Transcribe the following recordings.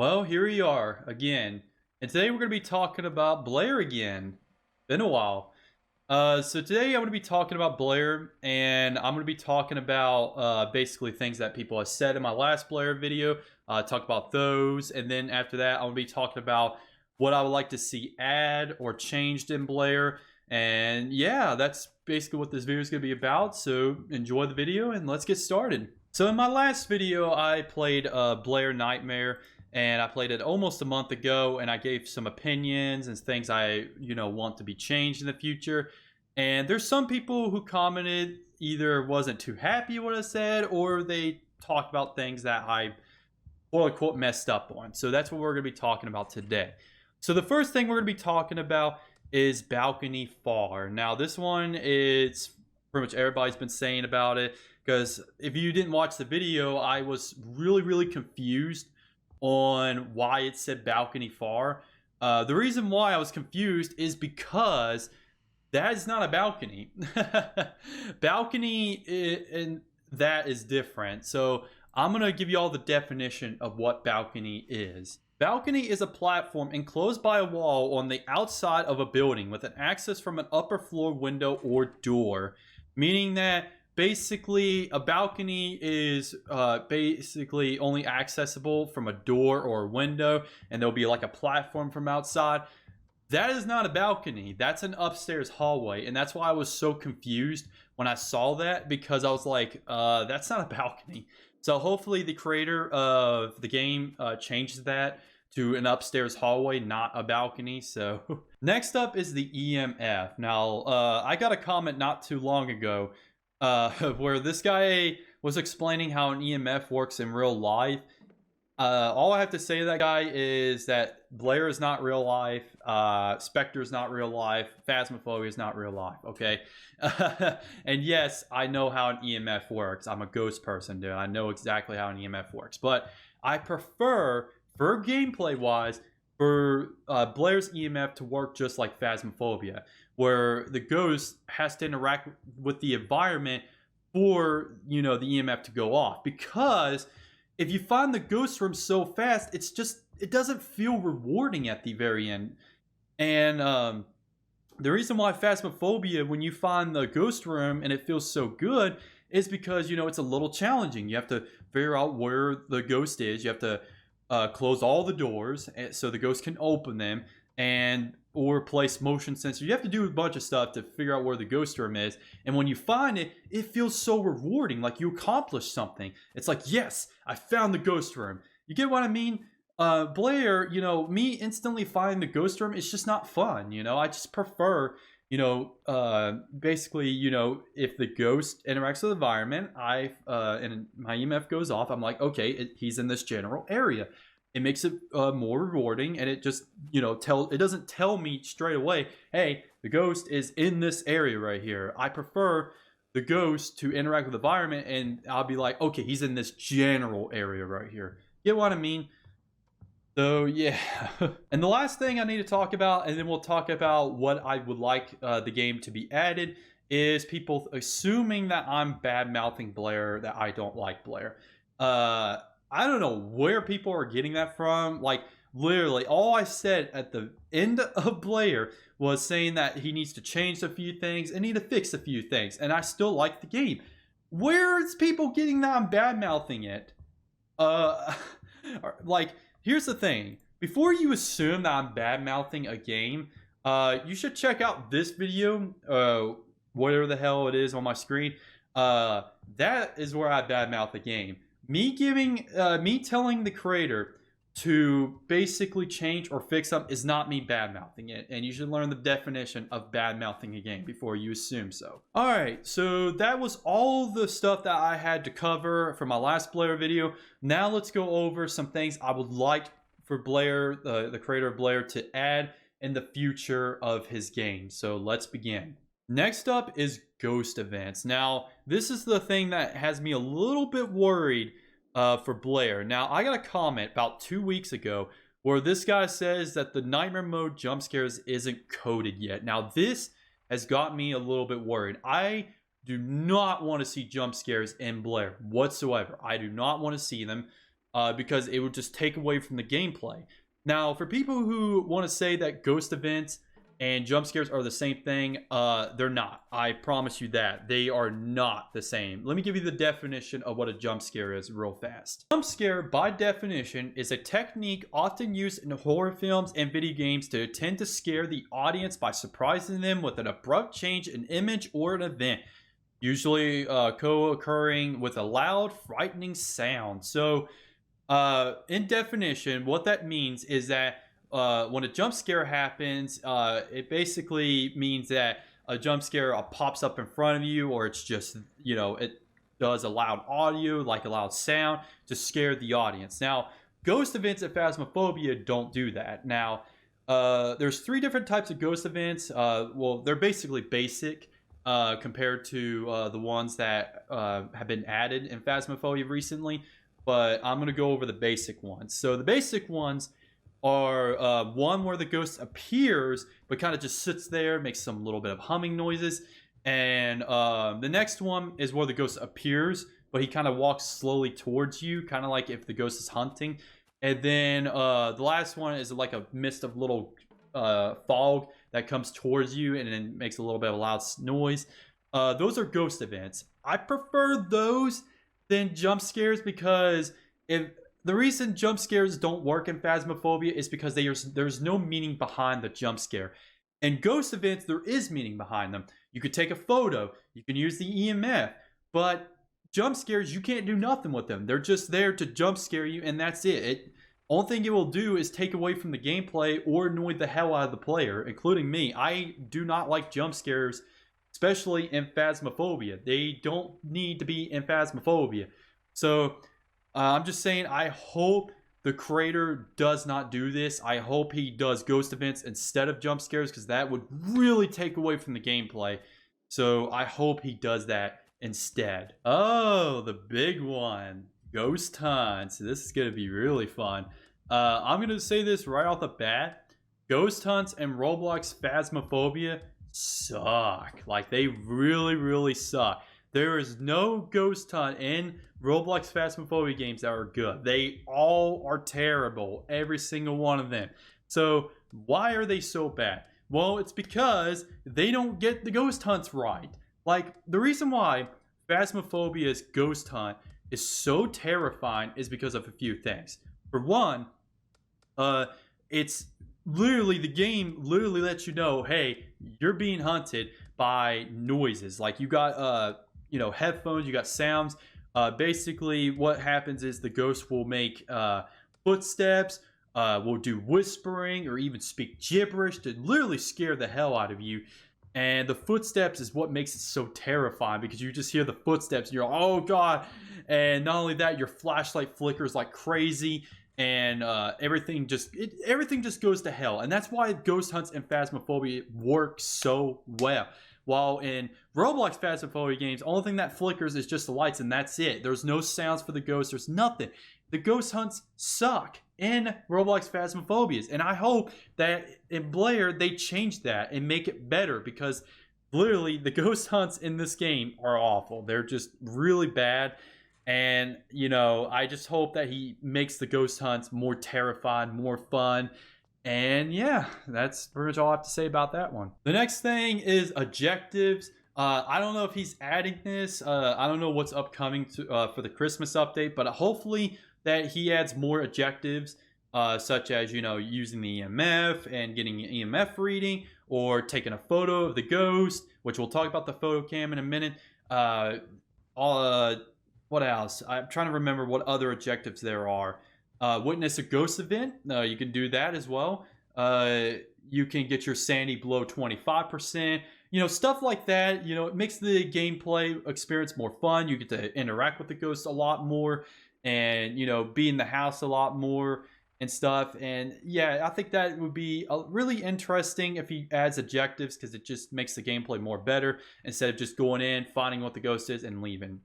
Well, here we are again. And today we're going to be talking about Blair again. Been a while. So today I'm going to be talking about Blair, and I'm going to be talking about basically things that people have said in my last Blair video. Talk about those, and then after that I'm going to be talking about what I would like to see add or changed in Blair. And yeah, that's basically what this video is going to be about. So enjoy the video and let's get started. So in my last video I played Blair Nightmare, and I played it almost a month ago, and I gave some opinions and things I want to be changed in the future. And there's some people who commented either wasn't too happy what I said, or they talked about things that I quote unquote messed up on. So that's what we're going to be talking about today. So the first thing we're going to be talking about is balcony far. Now this one is pretty much everybody's been saying about it, because if you didn't watch the video, I was really confused on why it said balcony far. The reason why I was confused is because that is not a balcony. Balcony and that is different. So I'm going to give you all the definition of what balcony is. Balcony is a platform enclosed by a wall on the outside of a building with an access from an upper floor window or door, meaning that basically a balcony is basically only accessible from a door or a window, and there'll be like a platform from outside. That is not a balcony. That's an upstairs hallway, and that's why I was so confused when I saw that, because I was like, that's not a balcony. So hopefully the creator of the game changes that to an upstairs hallway, not a balcony. So next up is the EMF. Now I got a comment not too long ago where this guy was explaining how an EMF works in real life. All I have to say to that guy is that Blair is not real life, Spectre is not real life, Phasmophobia is not real life, okay? And yes, I know how an EMF works. I'm a ghost person, dude. I know exactly how an EMF works. But I prefer, for gameplay-wise, for Blair's EMF to work just like Phasmophobia, where the ghost has to interact with the environment for, the EMF to go off. Because if you find the ghost room so fast, it doesn't feel rewarding at the very end. And the reason why Phasmophobia, when you find the ghost room and it feels so good, is because, it's a little challenging. You have to figure out where the ghost is. You have to close all the doors so the ghost can open them, or place motion sensor. You have to do a bunch of stuff to figure out where the ghost room is. And when you find it, it feels so rewarding, like you accomplished something. It's like, yes, I found the ghost room. You get what I mean? Blair, me instantly finding the ghost room, it's just not fun. I just prefer, basically, if the ghost interacts with the environment, and my EMF goes off, I'm like, okay, he's in this general area. It makes it more rewarding, and it just, it doesn't tell me straight away, hey, the ghost is in this area right here. I prefer the ghost to interact with the environment, and I'll be like, okay, he's in this general area right here. You get what I mean? So, yeah. And the last thing I need to talk about, and then we'll talk about what I would like the game to be added, is people assuming that I'm bad-mouthing Blair, that I don't like Blair. I don't know where people are getting that from. Like, literally, all I said at the end of Blair was saying that he needs to change a few things and need to fix a few things. And I still like the game. Where is people getting that I'm bad-mouthing it? Like, here's the thing. Before you assume that I'm bad-mouthing a game, you should check out this video, whatever the hell it is on my screen. That is where I bad-mouth the game. Me telling the creator to basically change or fix something is not me bad-mouthing it, and you should learn the definition of bad-mouthing a game before you assume so. Alright, so that was all the stuff that I had to cover for my last Blair video. Now let's go over some things I would like for Blair, the creator of Blair, to add in the future of his game. So let's begin. Next up is ghost events. Now, this is the thing that has me a little bit worried for Blair. Now, I got a comment about 2 weeks ago where this guy says that the nightmare mode jump scares isn't coded yet. Now, this has got me a little bit worried. I do not want to see jump scares in Blair whatsoever. I do not want to see them. because it would just take away from the gameplay. Now, for people who want to say that ghost events and jump scares are the same thing, they're not. I promise you that. They are not the same. Let me give you the definition of what a jump scare is real fast. Jump scare, by definition, is a technique often used in horror films and video games to attempt to scare the audience by surprising them with an abrupt change in image or an event, usually co-occurring with a loud, frightening sound. So, in definition, what that means is that when a jump scare happens, it basically means that a jump scare pops up in front of you, or it's just, it does a loud audio, like a loud sound, to scare the audience. Now, ghost events at Phasmophobia don't do that. Now, there's 3 different types of ghost events. Well, they're basically basic compared to the ones that have been added in Phasmophobia recently. But I'm going to go over the basic ones. So the basic ones are one where the ghost appears, but kind of just sits there, makes some little bit of humming noises. And the next one is where the ghost appears, but he kind of walks slowly towards you, kind of like if the ghost is hunting. And then the last one is like a mist of little fog that comes towards you and then makes a little bit of a loud noise. Those are ghost events. I prefer those than jump scares, because if the reason jump scares don't work in Phasmophobia is because there's no meaning behind the jump scare. In ghost events, there is meaning behind them. You could take a photo, you can use the EMF, but jump scares, you can't do nothing with them. They're just there to jump scare you, and that's it. Only thing it will do is take away from the gameplay or annoy the hell out of the player, including me. I do not like jump scares, especially in Phasmophobia. They don't need to be in Phasmophobia. So I'm just saying, I hope the creator does not do this. I hope he does ghost events instead of jump scares, because that would really take away from the gameplay. So I hope he does that instead. Oh, the big one. Ghost hunts. This is going to be really fun. I'm going to say this right off the bat. Ghost hunts and Roblox Phasmophobia suck. Like, they really, really suck. There is no ghost hunt in Roblox Phasmophobia games that are good. They all are terrible. Every single one of them. So, why are they so bad? Well, it's because they don't get the ghost hunts right. Like, the reason why Phasmophobia's ghost hunt is so terrifying is because of a few things. For one, it's literally, the game literally lets you know, hey, you're being hunted by noises. Like, you got headphones, you got sounds. Basically what happens is the ghost will make footsteps, will do whispering, or even speak gibberish to literally scare the hell out of you. And the footsteps is what makes it so terrifying, because you just hear the footsteps and you're like, oh god. And not only that, your flashlight flickers like crazy, and everything just goes to hell. And that's why ghost hunts and Phasmophobia work so well. While in Roblox Phasmophobia games, the only thing that flickers is just the lights, and that's it. There's no sounds for the ghosts. There's nothing. The ghost hunts suck in Roblox Phasmophobias. And I hope that in Blair, they change that and make it better, because literally the ghost hunts in this game are awful. They're just really bad. And, I just hope that he makes the ghost hunts more terrifying, more fun. And yeah, that's pretty much all I have to say about that one. The next thing is objectives. I don't know if he's adding this. I don't know what's upcoming for the Christmas update, but hopefully that he adds more objectives, such as, using the EMF and getting an EMF reading, or taking a photo of the ghost, which we'll talk about the photo cam in a minute. What else? I'm trying to remember what other objectives there are. Witness a ghost event. You can do that as well. You can get your sanity below 25%. Stuff like that. It makes the gameplay experience more fun. You get to interact with the ghosts a lot more, and be in the house a lot more and stuff. And yeah, I think that would be really interesting if he adds objectives, because it just makes the gameplay more better, instead of just going in, finding what the ghost is, and leaving.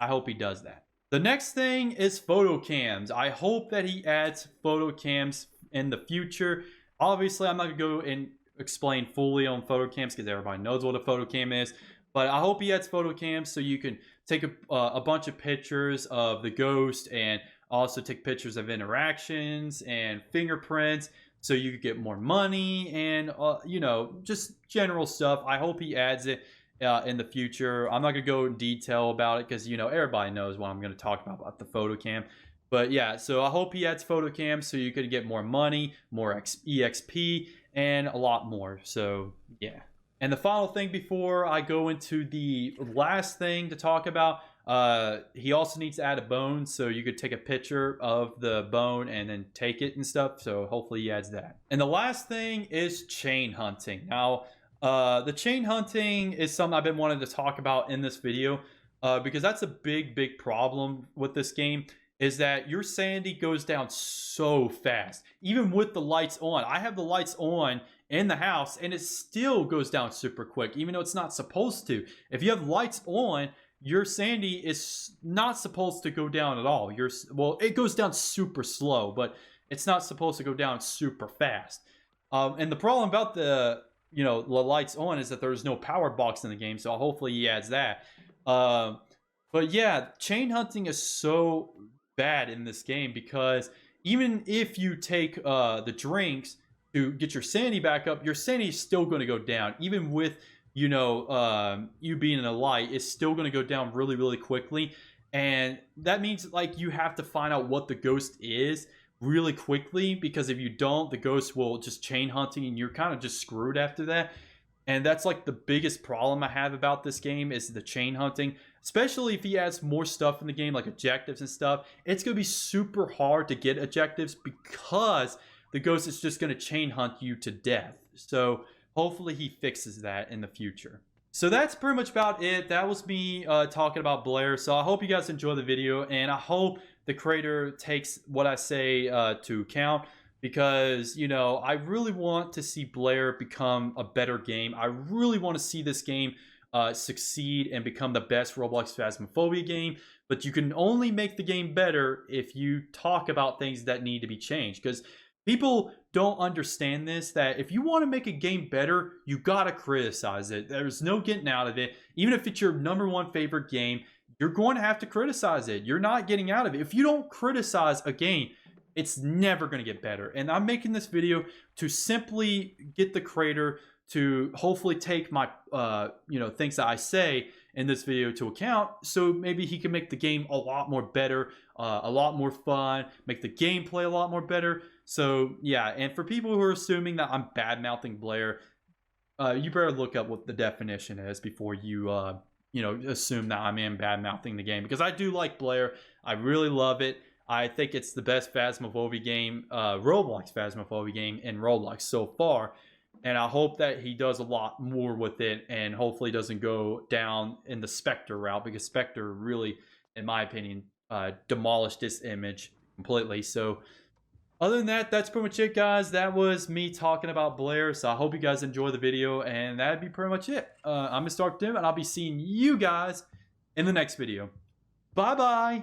I hope he does that. The next thing is photo cams. I hope that he adds photo cams in the future. Obviously, I'm not going to go and explain fully on photo cams, because everybody knows what a photo cam is. But I hope he adds photo cams so you can take a bunch of pictures of the ghost and Also take pictures of interactions and fingerprints so you could get more money and, you know, just general stuff. I hope he adds it in the future. I'm not going to go in detail about it because, you know, everybody knows what I'm going to talk about the photo cam. But yeah, so I hope he adds photo cam so you could get more money, more EXP, and a lot more. So yeah. And the final thing before I go into the last thing to talk about, he also needs to add a bone so you could take a picture of the bone and then take it and stuff. So hopefully he adds that. And the last thing is chain hunting. Now, the chain hunting is something I've been wanting to talk about in this video because that's a big problem with this game, is that your sanity goes down so fast. Even with the lights on. I have the lights on in the house and it still goes down super quick, even though it's not supposed to. If you have lights on, your sanity is not supposed to go down at all. Well, it goes down super slow, but it's not supposed to go down super fast. And the problem about the lights on is that there's no power box in the game, so hopefully he adds that. But yeah, chain hunting is so bad in this game because even if you take the drinks to get your sanity back up, your sanity is still going to go down. Even with, you being in a light, it's still going to go down really quickly. And that means like you have to find out what the ghost is really quickly, because if you don't, the ghost will just chain hunting and you're kind of just screwed after that. And that's like the biggest problem I have about this game is the chain hunting, especially if he adds more stuff in the game like objectives and stuff. It's going to be super hard to get objectives because the ghost is just going to chain hunt you to death. So hopefully he fixes that in the future. So that's pretty much about it. That was me talking about Blair. So I hope you guys enjoy the video, and I hope the creator takes what I say to account, because, I really want to see Blair become a better game. I really want to see this game succeed and become the best Roblox Phasmophobia game. But you can only make the game better if you talk about things that need to be changed, because people don't understand this, that if you want to make a game better, you gotta criticize it. There's no getting out of it. Even if it's your #1 favorite game, you're going to have to criticize it. You're not getting out of it. If you don't criticize a game, it's never going to get better. And I'm making this video to simply get the creator to hopefully take my things that I say in this video to account, so maybe he can make the game a lot more better, a lot more fun, make the gameplay a lot more better. So yeah, and for people who are assuming that I'm bad-mouthing Blair, you better look up what the definition is before you assume that I'm bad-mouthing the game, because I do like Blair. I really love it. I think it's the best Phasmophobia game, Roblox Phasmophobia game in Roblox so far. And I hope that he does a lot more with it, and hopefully doesn't go down in the Spectre route, because Spectre really, in my opinion, demolished this image completely. So other than that, that's pretty much it, guys. That was me talking about Blair. So I hope you guys enjoy the video, and that'd be pretty much it. I'm Mr. Dark Doom, and I'll be seeing you guys in the next video. Bye-bye.